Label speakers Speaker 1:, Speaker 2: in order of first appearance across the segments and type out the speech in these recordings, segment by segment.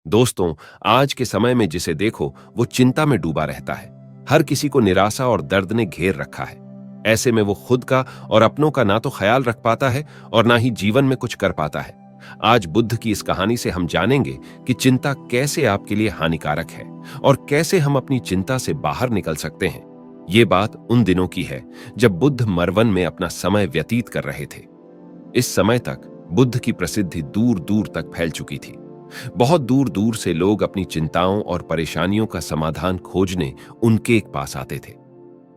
Speaker 1: दोस्तों, आज के समय में जिसे देखो वो चिंता में डूबा रहता है। हर किसी को निराशा और दर्द ने घेर रखा है। ऐसे में वो खुद का और अपनों का ना तो ख्याल रख पाता है और ना ही जीवन में कुछ कर पाता है। आज बुद्ध की इस कहानी से हम जानेंगे कि चिंता कैसे आपके लिए हानिकारक है और कैसे हम अपनी चिंता से बाहर निकल सकते हैं। ये बात उन दिनों की है जब बुद्ध मरवन में अपना समय व्यतीत कर रहे थे। इस समय तक बुद्ध की प्रसिद्धि दूर दूर तक फैल चुकी थी। बहुत दूर दूर से लोग अपनी चिंताओं और परेशानियों का समाधान खोजने उनके पास आते थे।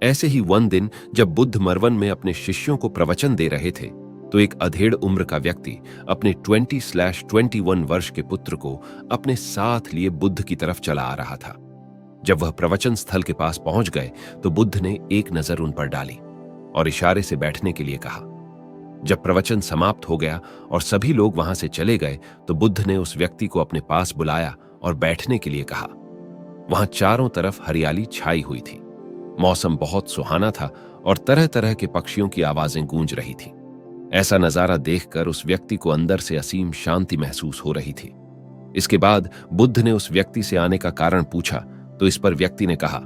Speaker 1: ऐसे ही वन दिन जब बुद्ध मरवन में अपने शिष्यों को प्रवचन दे रहे थे, तो एक अधेड़ उम्र का व्यक्ति अपने 20-21 वर्ष के पुत्र को अपने साथ लिए बुद्ध की तरफ चला आ रहा था। जब वह प्रवचन स्थल के पास पहुंच गए तो बुद्ध ने एक नजर उन पर डाली और इशारे से बैठने के लिए कहा। जब प्रवचन समाप्त हो गया और सभी लोग वहां से चले गए तो बुद्ध ने उस व्यक्ति को अपने पास बुलाया और बैठने के लिए कहा। वहां चारों तरफ हरियाली छाई हुई थी। मौसम बहुत सुहाना था और तरह तरह के पक्षियों की आवाजें गूंज रही थी। ऐसा नजारा देखकर उस व्यक्ति को अंदर से असीम शांति महसूस हो रही थी। इसके बाद बुद्ध ने उस व्यक्ति से आने का कारण पूछा तो इस पर व्यक्ति ने कहा,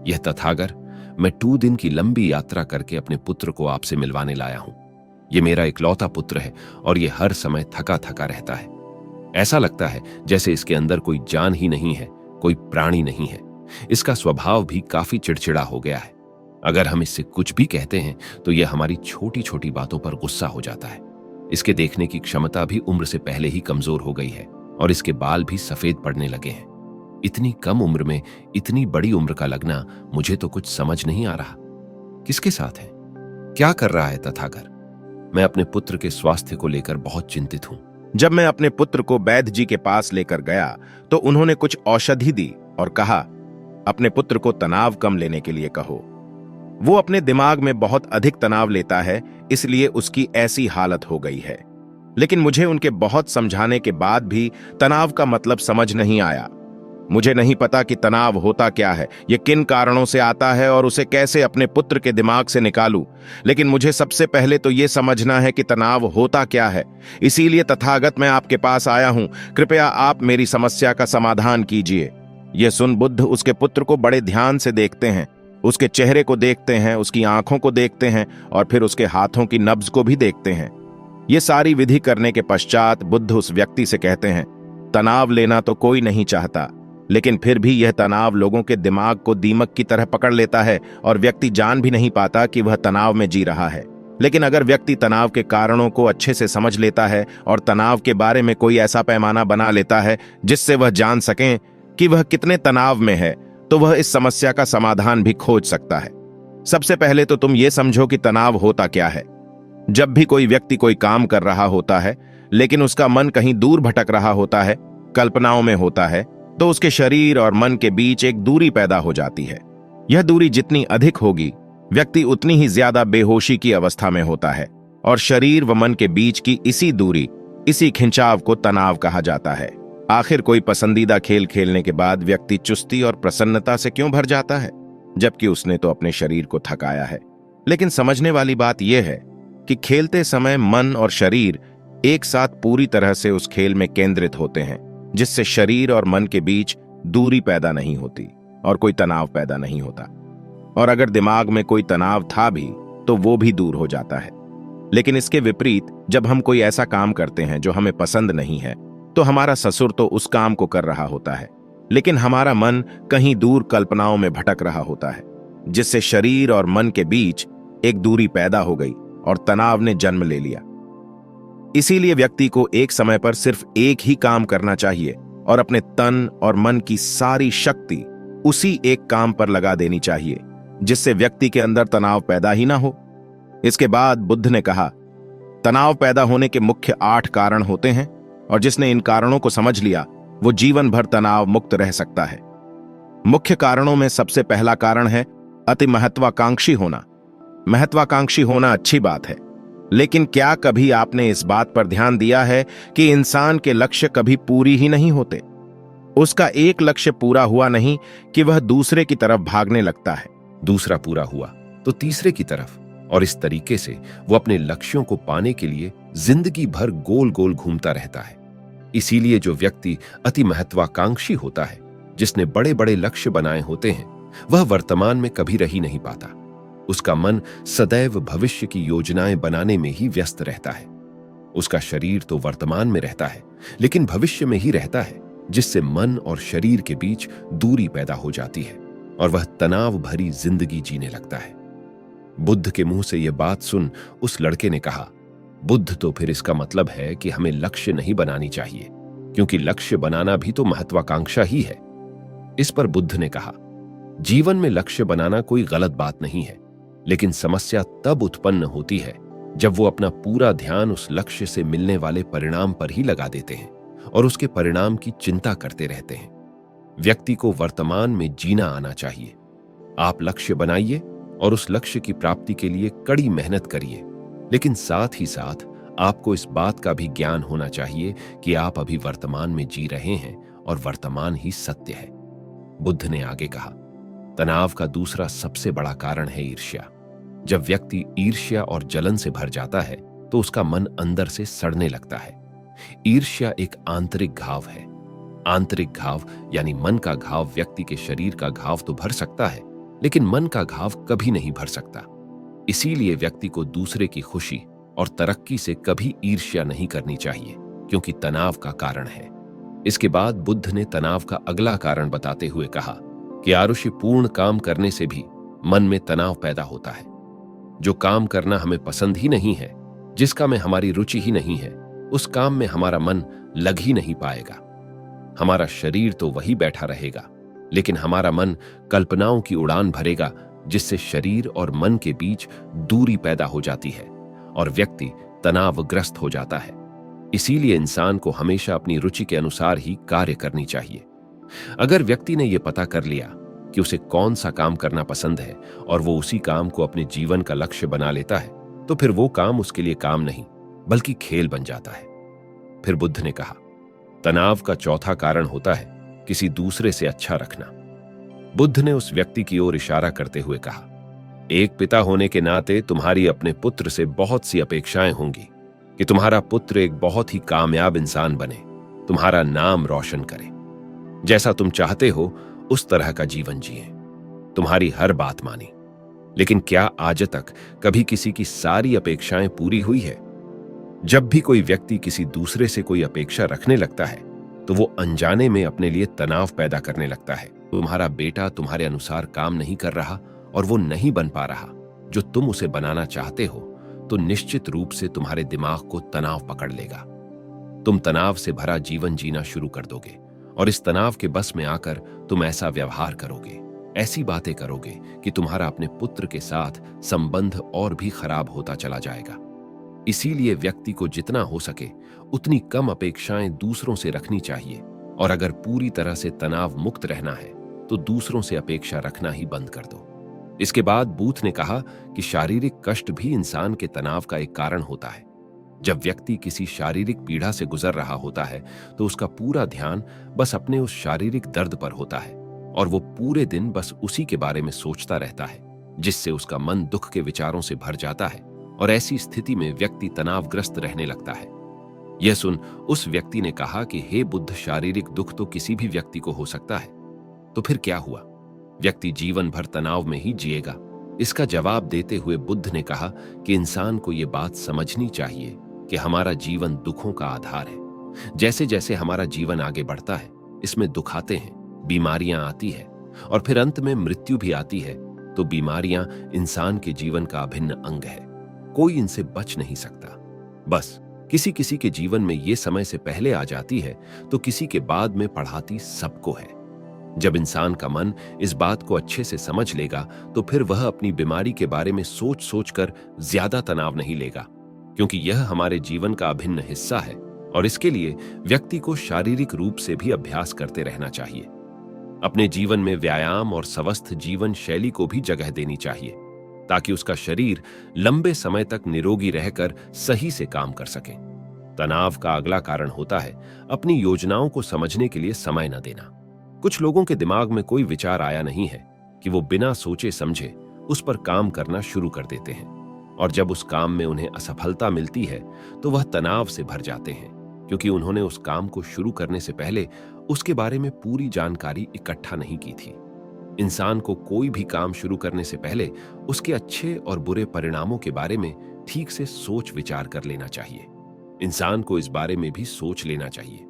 Speaker 1: यह तथागर, मैं 2 दिन की लंबी यात्रा करके अपने पुत्र को आपसे मिलवाने लाया हूं। ये मेरा इकलौता पुत्र है और ये हर समय थका थका रहता है। ऐसा लगता है जैसे इसके अंदर कोई जान ही नहीं है, कोई प्राणी नहीं है। इसका स्वभाव भी काफी चिड़चिड़ा हो गया है। अगर हम इससे कुछ भी कहते हैं तो यह हमारी छोटी छोटी बातों पर गुस्सा हो जाता है। इसके देखने की क्षमता भी उम्र से पहले ही कमजोर हो गई है और इसके बाल भी सफेद पड़ने लगे हैं। इतनी कम उम्र में इतनी बड़ी उम्र का लगना, मुझे तो कुछ समझ नहीं आ रहा। किसके साथ है? क्या कर रहा है तथागर? मैं अपने पुत्र के स्वास्थ्य को लेकर बहुत चिंतित हूं।
Speaker 2: जब मैं अपने पुत्र को वैद्य जी के पास लेकर गया तो उन्होंने कुछ औषधि दी और कहा, अपने पुत्र को तनाव कम लेने के लिए कहो। वो अपने दिमाग में बहुत अधिक तनाव लेता है, इसलिए उसकी ऐसी हालत हो गई है। लेकिन मुझे उनके बहुत समझाने के बाद भी तनाव का मतलब समझ नहीं आया। मुझे नहीं पता कि तनाव होता क्या है, ये किन कारणों से आता है और उसे कैसे अपने पुत्र के दिमाग से निकालूं। लेकिन मुझे सबसे पहले तो ये समझना है कि तनाव होता क्या है। इसीलिए तथागत मैं आपके पास आया हूं। कृपया आप मेरी समस्या का समाधान कीजिए। यह सुन बुद्ध उसके पुत्र को बड़े ध्यान से देखते हैं। उसके चेहरे को देखते हैं, उसकी आंखों को देखते हैं और फिर उसके हाथों की नब्ज को भी देखते हैं। ये सारी विधि करने के पश्चात बुद्ध उस व्यक्ति से कहते हैं, तनाव लेना तो कोई नहीं चाहता, लेकिन फिर भी यह तनाव लोगों के दिमाग को दीमक की तरह पकड़ लेता है और व्यक्ति जान भी नहीं पाता कि वह तनाव में जी रहा है। लेकिन अगर व्यक्ति तनाव के कारणों को अच्छे से समझ लेता है और तनाव के बारे में कोई ऐसा पैमाना बना लेता है जिससे वह जान सकें कि वह कितने तनाव में है, तो वह इस समस्या का समाधान भी खोज सकता है। सबसे पहले तो तुम ये समझो कि तनाव होता क्या है। जब भी कोई व्यक्ति कोई काम कर रहा होता है लेकिन उसका मन कहीं दूर भटक रहा होता है, कल्पनाओं में होता है, तो उसके शरीर और मन के बीच एक दूरी पैदा हो जाती है। यह दूरी जितनी अधिक होगी, व्यक्ति उतनी ही ज्यादा बेहोशी की अवस्था में होता है और शरीर व मन के बीच की इसी दूरी, इसी खिंचाव को तनाव कहा जाता है। आखिर कोई पसंदीदा खेल खेलने के बाद व्यक्ति चुस्ती और प्रसन्नता से क्यों भर जाता है, जबकि उसने तो अपने शरीर को थकाया है। लेकिन समझने वाली बात यह है कि खेलते समय मन और शरीर एक साथ पूरी तरह से उस खेल में केंद्रित होते हैं, जिससे शरीर और मन के बीच दूरी पैदा नहीं होती और कोई तनाव पैदा नहीं होता। और अगर दिमाग में कोई तनाव था भी तो वो भी दूर हो जाता है। लेकिन इसके विपरीत जब हम कोई ऐसा काम करते हैं जो हमें पसंद नहीं है, तो हमारा ससुर तो उस काम को कर रहा होता है, लेकिन हमारा मन कहीं दूर कल्पनाओं में भटक रहा होता है, जिससे शरीर और मन के बीच एक दूरी पैदा हो गई और तनाव ने जन्म ले लिया। इसीलिए व्यक्ति को एक समय पर सिर्फ एक ही काम करना चाहिए और अपने तन और मन की सारी शक्ति उसी एक काम पर लगा देनी चाहिए, जिससे व्यक्ति के अंदर तनाव पैदा ही ना हो। इसके बाद बुद्ध ने कहा, तनाव पैदा होने के मुख्य 8 कारण होते हैं और जिसने इन कारणों को समझ लिया वो जीवन भर तनाव मुक्त रह सकता है। मुख्य कारणों में सबसे पहला कारण है अति महत्वाकांक्षी होना। महत्वाकांक्षी होना अच्छी बात है, लेकिन क्या कभी आपने इस बात पर ध्यान दिया है कि इंसान के लक्ष्य कभी पूरी ही नहीं होते। उसका एक लक्ष्य पूरा हुआ नहीं कि वह दूसरे की तरफ भागने लगता है,
Speaker 1: दूसरा पूरा हुआ तो तीसरे की तरफ, और इस तरीके से वो अपने लक्ष्यों को पाने के लिए जिंदगी भर गोल गोल घूमता रहता है। इसीलिए जो व्यक्ति अति महत्वाकांक्षी होता है, जिसने बड़े बड़े लक्ष्य बनाए होते हैं, वह वर्तमान में कभी रह ही नहीं पाता। उसका मन सदैव भविष्य की योजनाएं बनाने में ही व्यस्त रहता है। उसका शरीर तो वर्तमान में रहता है, लेकिन भविष्य में ही रहता है, जिससे मन और शरीर के बीच दूरी पैदा हो जाती है और वह तनाव भरी जिंदगी जीने लगता है। बुद्ध के मुंह से यह बात सुन उस लड़के ने कहा, बुद्ध, तो फिर इसका मतलब है कि हमें लक्ष्य नहीं बनानी चाहिए, क्योंकि लक्ष्य बनाना भी तो महत्वाकांक्षा ही है। इस पर बुद्ध ने कहा, जीवन में लक्ष्य बनाना कोई गलत बात नहीं है, लेकिन समस्या तब उत्पन्न होती है जब वो अपना पूरा ध्यान उस लक्ष्य से मिलने वाले परिणाम पर ही लगा देते हैं और उसके परिणाम की चिंता करते रहते हैं। व्यक्ति को वर्तमान में जीना आना चाहिए। आप लक्ष्य बनाइए और उस लक्ष्य की प्राप्ति के लिए कड़ी मेहनत करिए, लेकिन साथ ही साथ आपको इस बात का भी ज्ञान होना चाहिए कि आप अभी वर्तमान में जी रहे हैं और वर्तमान ही सत्य है। बुद्ध ने आगे कहा, तनाव का दूसरा सबसे बड़ा कारण है ईर्ष्या। जब व्यक्ति ईर्ष्या और जलन से भर जाता है तो उसका मन अंदर से सड़ने लगता है। ईर्ष्या एक आंतरिक घाव है। आंतरिक घाव यानी मन का घाव व्यक्ति के शरीर का घाव तो भर सकता है, लेकिन मन का घाव कभी नहीं भर सकता। इसीलिए व्यक्ति को दूसरे की खुशी और तरक्की से कभी ईर्ष्या नहीं करनी चाहिए, क्योंकि तनाव का कारण है। इसके बाद बुद्ध ने तनाव का अगला कारण बताते हुए कहा कि आरुषिपूर्ण काम करने से भी मन में तनाव पैदा होता है। जो काम करना हमें पसंद ही नहीं है, जिसका में हमारी रुचि ही नहीं है, उस काम में हमारा मन लग ही नहीं पाएगा। हमारा शरीर तो वही बैठा रहेगा, लेकिन हमारा मन कल्पनाओं की उड़ान भरेगा, जिससे शरीर और मन के बीच दूरी पैदा हो जाती है और व्यक्ति तनावग्रस्त हो जाता है। इसीलिए इंसान को हमेशा अपनी रुचि के अनुसार ही कार्य करनी चाहिए। अगर व्यक्ति ने यह पता कर लिया कि उसे कौन सा काम करना पसंद है और वो उसी काम को अपने जीवन का लक्ष्य बना लेता है, तो फिर वो काम उसके लिए काम नहीं बल्कि खेल बन जाता है। फिर बुद्ध ने कहा, तनाव का चौथा कारण होता है किसी दूसरे से अच्छा रखना। बुद्ध ने उस व्यक्ति की ओर इशारा करते हुए कहा, एक पिता होने के नाते तुम्हारी अपने पुत्र से बहुत सी अपेक्षाएं होंगी कि तुम्हारा पुत्र एक बहुत ही कामयाब इंसान बने, तुम्हारा नाम रोशन करे, जैसा तुम चाहते हो उस तरह का जीवन जिए, तुम्हारी हर बात मानी। लेकिन क्या आज तक कभी किसी की सारी अपेक्षाएं पूरी हुई है? जब भी कोई व्यक्ति किसी दूसरे से कोई अपेक्षा रखने लगता है तो वो अनजाने में अपने लिए तनाव पैदा करने लगता है। तुम्हारा बेटा तुम्हारे अनुसार काम नहीं कर रहा और वो नहीं बन पा रहा जो तुम उसे बनाना चाहते हो, तो निश्चित रूप से तुम्हारे दिमाग को तनाव पकड़ लेगा। तुम तनाव से भरा जीवन जीना शुरू कर दोगे और इस तनाव के बस में आकर तुम ऐसा व्यवहार करोगे, ऐसी बातें करोगे कि तुम्हारा अपने पुत्र के साथ संबंध और भी खराब होता चला जाएगा। इसीलिए व्यक्ति को जितना हो सके उतनी कम अपेक्षाएं दूसरों से रखनी चाहिए, और अगर पूरी तरह से तनाव मुक्त रहना है तो दूसरों से अपेक्षा रखना ही बंद कर दो। इसके बाद बूथ ने कहा कि शारीरिक कष्ट भी इंसान के तनाव का एक कारण होता है। जब व्यक्ति किसी शारीरिक पीड़ा से गुजर रहा होता है तो उसका पूरा ध्यान बस अपने उस शारीरिक दर्द पर होता है और वो पूरे दिन बस उसी के बारे में सोचता रहता है, जिससे उसका मन दुख के विचारों से भर जाता है और ऐसी स्थिति में व्यक्ति तनावग्रस्त रहने लगता है। यह सुन उस व्यक्ति ने कहा कि हे बुद्ध, शारीरिक दुख तो किसी भी व्यक्ति को हो सकता है, तो फिर क्या हुआ? व्यक्ति जीवन भर तनाव में ही जिएगा? इसका जवाब देते हुए बुद्ध ने कहा कि इंसान को यह बात समझनी चाहिए कि हमारा जीवन दुखों का आधार है। जैसे जैसे हमारा जीवन आगे बढ़ता है, इसमें दुख आते हैं, बीमारियां आती है और फिर अंत में मृत्यु भी आती है। तो बीमारियां इंसान के जीवन का अभिन्न अंग है, कोई इनसे बच नहीं सकता। बस किसी किसी के जीवन में ये समय से पहले आ जाती है तो किसी के बाद में पढ़ाती सबको है। जब इंसान का मन इस बात को अच्छे से समझ लेगा तो फिर वह अपनी बीमारी के बारे में सोच सोच कर ज्यादा तनाव नहीं लेगा, क्योंकि यह हमारे जीवन का अभिन्न हिस्सा है और इसके लिए व्यक्ति को शारीरिक रूप से भी अभ्यास करते रहना चाहिए। अपने जीवन में व्यायाम और स्वस्थ जीवन शैली को भी जगह देनी चाहिए ताकि उसका शरीर लंबे समय तक निरोगी रहकर सही से काम कर सके। तनाव का अगला कारण होता है अपनी योजनाओं को समझने के लिए समय न देना। कुछ लोगों के दिमाग में कोई विचार आया नहीं है कि वो बिना सोचे समझे उस पर काम करना शुरू कर देते हैं, और जब उस काम में उन्हें असफलता मिलती है तो वह तनाव से भर जाते हैं, क्योंकि उन्होंने उस काम को शुरू करने से पहले उसके बारे में पूरी जानकारी इकट्ठा नहीं की थी। इंसान को कोई भी काम शुरू करने से पहले उसके अच्छे और बुरे परिणामों के बारे में ठीक से सोच विचार कर लेना चाहिए। इंसान को इस बारे में भी सोच लेना चाहिए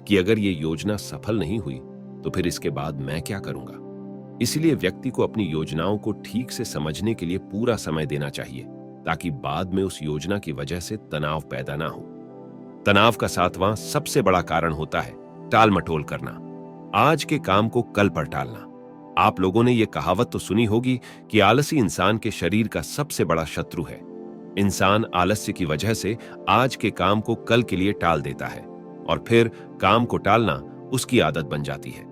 Speaker 1: कि अगर ये योजना सफल नहीं हुई तो फिर इसके बाद मैं क्या करूंगा। इसलिए व्यक्ति को अपनी योजनाओं को ठीक से समझने के लिए पूरा समय देना चाहिए, ताकि बाद में उस योजना की वजह से तनाव पैदा ना हो। तनाव का 7वां सबसे बड़ा कारण होता है टाल मटोल करना, आज के काम को कल पर टालना। आप लोगों ने यह कहावत तो सुनी होगी कि आलसी इंसान के शरीर का सबसे बड़ा शत्रु है। इंसान आलस्य की वजह से आज के काम को कल के लिए टाल देता है और फिर काम को टालना उसकी आदत बन जाती है।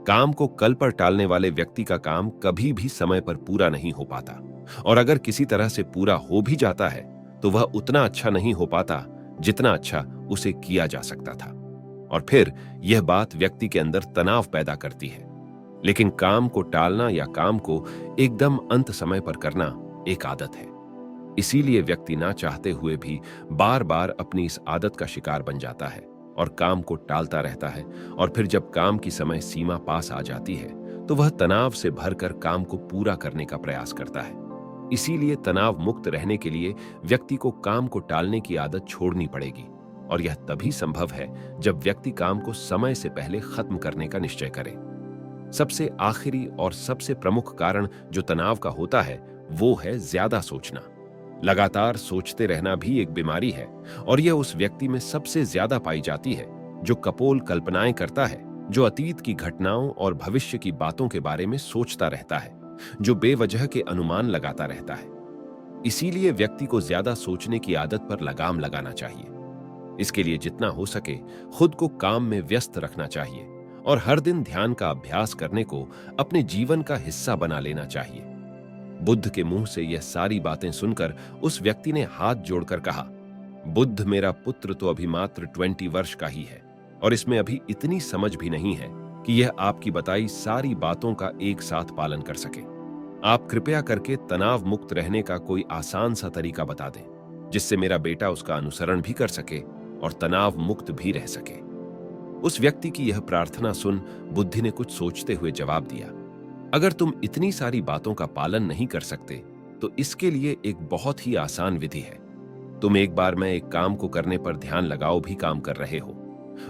Speaker 1: काम को कल पर टालने वाले व्यक्ति का काम कभी भी समय पर पूरा नहीं हो पाता, और अगर किसी तरह से पूरा हो भी जाता है तो वह उतना अच्छा नहीं हो पाता जितना अच्छा उसे किया जा सकता था, और फिर यह बात व्यक्ति के अंदर तनाव पैदा करती है। लेकिन काम को टालना या काम को एकदम अंत समय पर करना एक आदत है। इसीलिए व्यक्ति ना चाहते हुए भी बार बार अपनी इस आदत का शिकार बन जाता है और काम को टालता रहता है, और फिर जब काम की समय सीमा पास आ जाती है तो वह तनाव से भरकर काम को पूरा करने का प्रयास करता है। इसीलिए तनाव मुक्त रहने के लिए व्यक्ति को काम को टालने की आदत छोड़नी पड़ेगी, और यह तभी संभव है जब व्यक्ति काम को समय से पहले खत्म करने का निश्चय करे। सबसे आखिरी और सबसे प्रमुख कारण जो तनाव का होता है वो है ज्यादा सोचना। लगातार सोचते रहना भी एक बीमारी है, और यह उस व्यक्ति में सबसे ज्यादा पाई जाती है जो कपोल कल्पनाएं करता है, जो अतीत की घटनाओं और भविष्य की बातों के बारे में सोचता रहता है, जो बेवजह के अनुमान लगाता रहता है। इसीलिए व्यक्ति को ज्यादा सोचने की आदत पर लगाम लगाना चाहिए। इसके लिए जितना हो सके खुद को काम में व्यस्त रखना चाहिए, और हर दिन ध्यान का अभ्यास करने को अपने जीवन का हिस्सा बना लेना चाहिए। बुद्ध के मुंह से यह सारी बातें सुनकर उस व्यक्ति ने हाथ जोड़कर कहा, बुद्ध मेरा पुत्र तो अभी मात्र 20 वर्ष का ही है, और इसमें अभी इतनी समझ भी नहीं है कि यह आपकी बताई सारी बातों का एक साथ पालन कर सके। आप कृपया करके तनाव मुक्त रहने का कोई आसान सा तरीका बता दें, जिससे मेरा बेटा उसका अनुसरण भी कर सके और तनाव मुक्त भी रह सके। उस व्यक्ति की यह प्रार्थना सुन बुद्धि ने कुछ सोचते हुए जवाब दिया, अगर तुम इतनी सारी बातों का पालन नहीं कर सकते तो इसके लिए एक बहुत ही आसान विधि है। तुम एक बार मैं एक काम को करने पर ध्यान लगाओ भी काम कर रहे हो,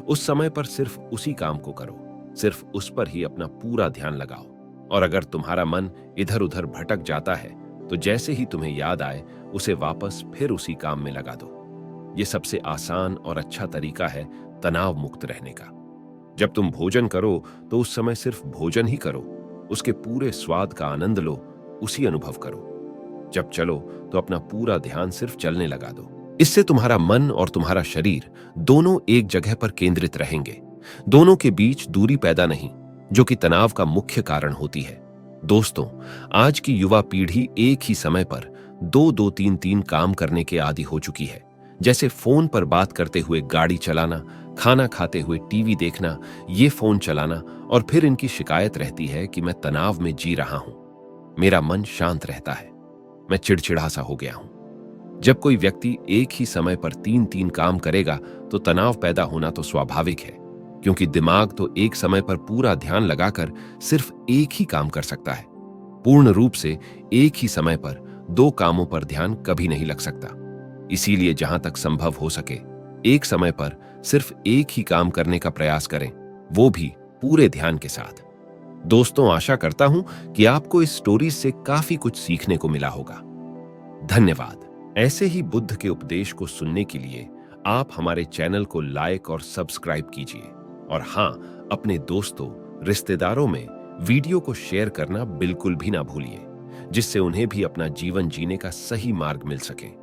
Speaker 1: उस समय पर सिर्फ उसी काम को करो, सिर्फ उस पर ही अपना पूरा ध्यान लगाओ, और अगर तुम्हारा मन इधर उधर भटक जाता है तो जैसे ही तुम्हें याद आए उसे वापस फिर उसी काम में लगा दो। यह सबसे आसान और अच्छा तरीका है तनाव मुक्त रहने का। जब तुम भोजन करो तो उस समय सिर्फ भोजन ही करो, उसके पूरे स्वाद का आनंद लो, उसी अनुभव करो। जब चलो तो अपना पूरा ध्यान सिर्फ चलने लगा दो। इससे तुम्हारा मन और तुम्हारा शरीर दोनों एक जगह पर केंद्रित रहेंगे। दोनों के बीच दूरी पैदा नहीं, जो कि तनाव का मुख्य कारण होती है। दोस्तों, आज की युवा पीढ़ी एक ही समय पर 2-2-3-3 काम करने के आदी हो चुकी है, जैसे फोन पर बात करते हुए गाड़ी चलाना, खाना खाते हुए टीवी देखना, ये फोन चलाना, और फिर इनकी शिकायत रहती है कि मैं तनाव में जी रहा हूं, मेरा मन शांत रहता है, मैं चिड़चिड़ा सा हो गया हूं। जब कोई व्यक्ति एक ही समय पर 3-3 काम करेगा तो तनाव पैदा होना तो स्वाभाविक है, क्योंकि दिमाग तो एक समय पर पूरा ध्यान लगाकर सिर्फ एक ही काम कर सकता है। पूर्ण रूप से एक ही समय पर 2 कामों पर ध्यान कभी नहीं लग सकता। इसीलिए जहां तक संभव हो सके एक समय पर सिर्फ एक ही काम करने का प्रयास करें, वो भी पूरे ध्यान के साथ। दोस्तों, आशा करता हूं कि आपको इस स्टोरी से काफी कुछ सीखने को मिला होगा। धन्यवाद। ऐसे ही बुद्ध के उपदेश को सुनने के लिए आप हमारे चैनल को लाइक और सब्सक्राइब कीजिए, और हां, अपने दोस्तों, रिश्तेदारों में वीडियो को शेयर करना बिल्कुल भी ना भूलिए, जिससे उन्हें भी अपना जीवन जीने का सही मार्ग मिल सके।